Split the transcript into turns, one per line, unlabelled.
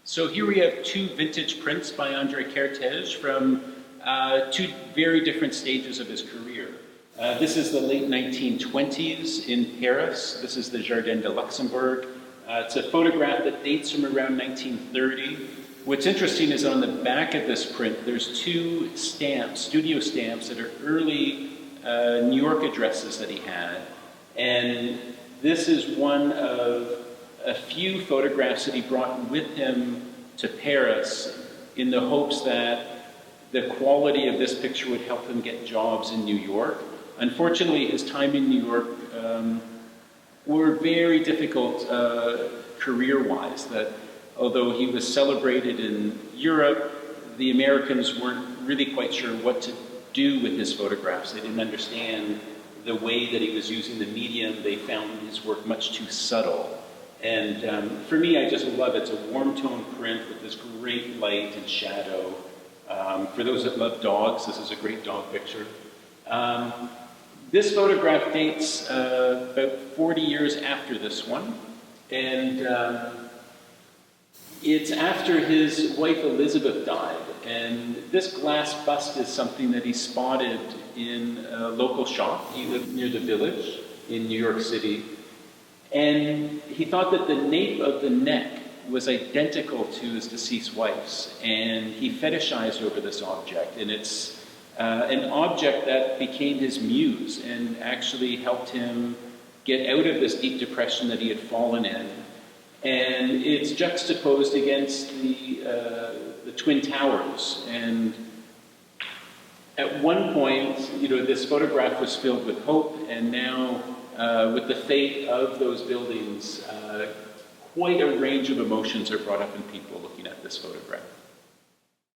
So here we have two vintage prints by André Kertész from two very different stages of his career. This is the late 1920s in Paris. This is the Jardin de Luxembourg. It's a photograph that dates from around 1930. What's interesting is on the back of this print, there's two stamps, studio stamps, that are early New York addresses that he had. And this is one of a few photographs that he brought with him to Paris in the hopes that the quality of this picture would help him get jobs in New York. Unfortunately, his time in New York were very difficult career-wise, that although he was celebrated in Europe, the Americans weren't really quite sure what to do with his photographs. They didn't understand the way that he was using the medium. They found his work much too subtle. And for me, I just love it. It's a warm tone print with this great light and shadow. For those that love dogs, this is a great dog picture. This photograph dates about 40 years after this one. And it's after his wife Elizabeth died. And this glass bust is something that he spotted in a local shop. He lived near the Village in New York City. And he thought that the nape of the neck was identical to his deceased wife's, and he fetishized over this object. And it's an object that became his muse and actually helped him get out of this deep depression that he had fallen in. And it's juxtaposed against the Twin Towers. And at one point, this photograph was filled with hope, and now with the fate of those buildings, quite a range of emotions are brought up in people looking at this photograph.